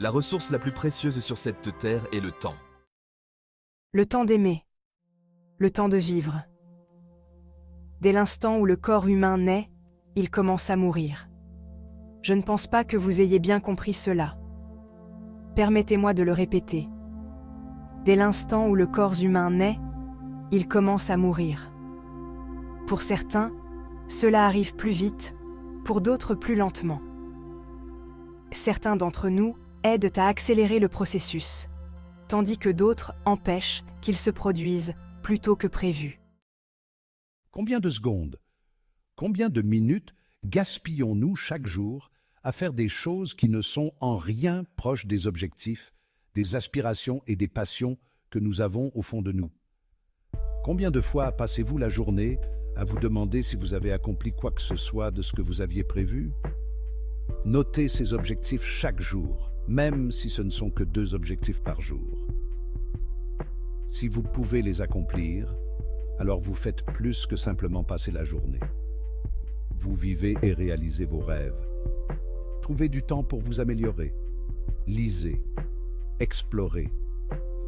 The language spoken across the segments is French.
La ressource la plus précieuse sur cette terre est le temps. Le temps d'aimer. Le temps de vivre. Dès l'instant où le corps humain naît, il commence à mourir. Je ne pense pas que vous ayez bien compris cela. Permettez-moi de le répéter. Dès l'instant où le corps humain naît, il commence à mourir. Pour certains, cela arrive plus vite, pour d'autres plus lentement. Certains d'entre nous aident à accélérer le processus, tandis que d'autres empêchent qu'il se produise plus tôt que prévu. Combien de secondes, combien de minutes gaspillons-nous chaque jour à faire des choses qui ne sont en rien proches des objectifs, des aspirations et des passions que nous avons au fond de nous? Combien de fois passez-vous la journée à vous demander si vous avez accompli quoi que ce soit de ce que vous aviez prévu? Notez ces objectifs chaque jour, même si ce ne sont que 2 objectifs par jour. Si vous pouvez les accomplir, alors vous faites plus que simplement passer la journée. Vous vivez et réalisez vos rêves. Trouvez du temps pour vous améliorer. Lisez, explorez,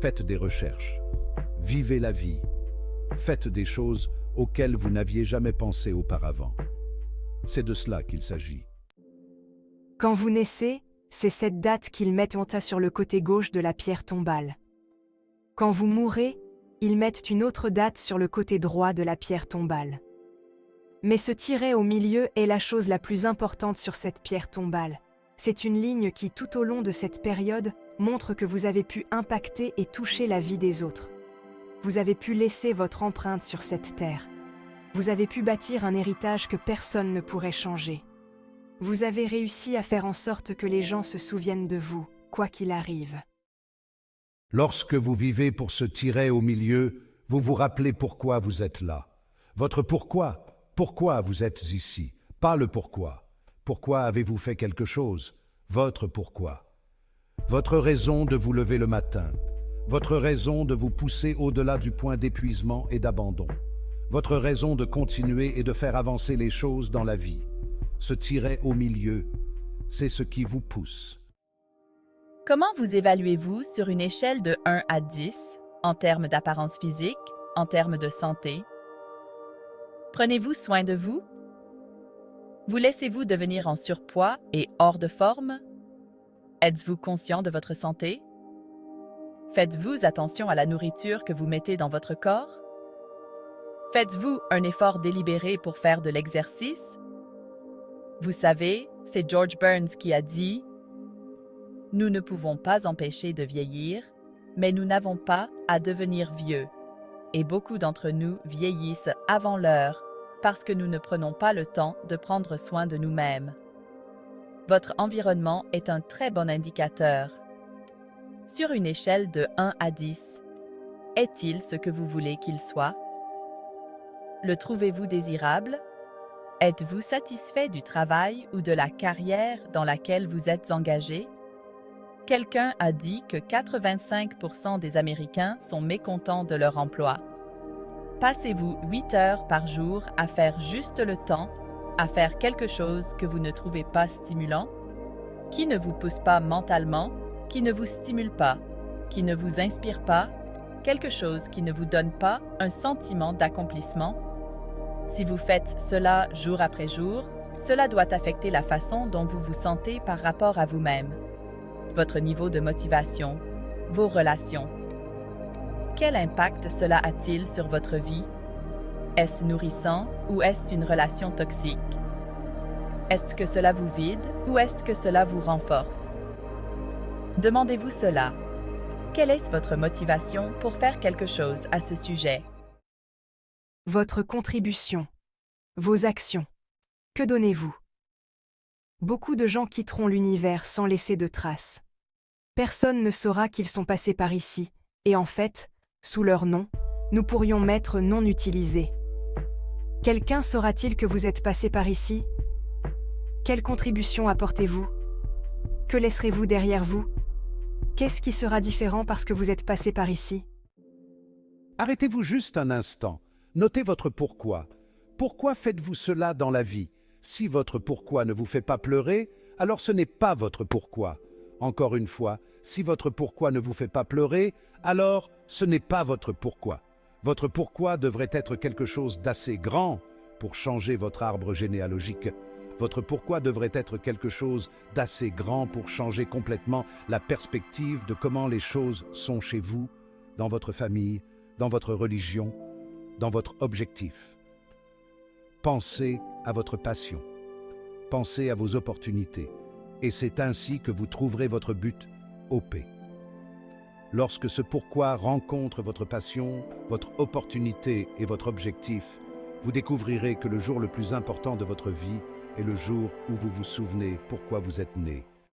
faites des recherches, vivez la vie, faites des choses auxquelles vous n'aviez jamais pensé auparavant. C'est de cela qu'il s'agit. Quand vous naissez, c'est cette date qu'ils mettent sur le côté gauche de la pierre tombale. Quand vous mourrez, ils mettent une autre date sur le côté droit de la pierre tombale. Mais ce tiret au milieu est la chose la plus importante sur cette pierre tombale. C'est une ligne qui, tout au long de cette période, montre que vous avez pu impacter et toucher la vie des autres. Vous avez pu laisser votre empreinte sur cette terre. Vous avez pu bâtir un héritage que personne ne pourrait changer. Vous avez réussi à faire en sorte que les gens se souviennent de vous, quoi qu'il arrive. Lorsque vous vivez pour ce tiret au milieu, vous vous rappelez pourquoi vous êtes là. Votre pourquoi. Pourquoi vous êtes ici, pas le pourquoi. Pourquoi avez-vous fait quelque chose? Votre pourquoi. Votre raison de vous lever le matin. Votre raison de vous pousser au-delà du point d'épuisement et d'abandon. Votre raison de continuer et de faire avancer les choses dans la vie. Ce tiret au milieu, c'est ce qui vous pousse. Comment vous évaluez-vous sur une échelle de 1 à 10, en termes d'apparence physique, en termes de santé? Prenez-vous soin de vous? Vous laissez-vous devenir en surpoids et hors de forme? Êtes-vous conscient de votre santé? Faites-vous attention à la nourriture que vous mettez dans votre corps? Faites-vous un effort délibéré pour faire de l'exercice? Vous savez, c'est George Burns qui a dit « Nous ne pouvons pas empêcher de vieillir, mais nous n'avons pas à devenir vieux. » Et beaucoup d'entre nous vieillissent avant l'heure parce que nous ne prenons pas le temps de prendre soin de nous-mêmes. Votre environnement est un très bon indicateur. Sur une échelle de 1 à 10, est-il ce que vous voulez qu'il soit? Le trouvez-vous désirable? Êtes-vous satisfait du travail ou de la carrière dans laquelle vous êtes engagé? Quelqu'un a dit que 85% des Américains sont mécontents de leur emploi. Passez-vous 8 heures par jour à faire juste le temps, à faire quelque chose que vous ne trouvez pas stimulant, qui ne vous pousse pas mentalement, qui ne vous stimule pas, qui ne vous inspire pas, quelque chose qui ne vous donne pas un sentiment d'accomplissement? Si vous faites cela jour après jour, cela doit affecter la façon dont vous vous sentez par rapport à vous-même, votre niveau de motivation, vos relations. Quel impact cela a-t-il sur votre vie? Est-ce nourrissant ou est-ce une relation toxique? Est-ce que cela vous vide ou est-ce que cela vous renforce? Demandez-vous cela. Quelle est votre motivation pour faire quelque chose à ce sujet? Votre contribution. Vos actions. Que donnez-vous? Beaucoup de gens quitteront l'univers sans laisser de traces. Personne ne saura qu'ils sont passés par ici, et en fait, sous leur nom, nous pourrions mettre non utilisé. Quelqu'un saura-t-il que vous êtes passé par ici? Quelle contribution apportez-vous? Que laisserez-vous derrière vous? Qu'est-ce qui sera différent parce que vous êtes passé par ici? Arrêtez-vous juste un instant. Notez votre pourquoi. Pourquoi faites-vous cela dans la vie? Si votre pourquoi ne vous fait pas pleurer, alors ce n'est pas votre pourquoi. Encore une fois, si votre pourquoi ne vous fait pas pleurer, alors ce n'est pas votre pourquoi. Votre pourquoi devrait être quelque chose d'assez grand pour changer votre arbre généalogique. Votre pourquoi devrait être quelque chose d'assez grand pour changer complètement la perspective de comment les choses sont chez vous, dans votre famille, dans votre religion, dans votre objectif. Pensez à votre passion. Pensez à vos opportunités. Et c'est ainsi que vous trouverez votre but, OP. Lorsque ce pourquoi rencontre votre passion, votre opportunité et votre objectif, vous découvrirez que le jour le plus important de votre vie est le jour où vous vous souvenez pourquoi vous êtes né.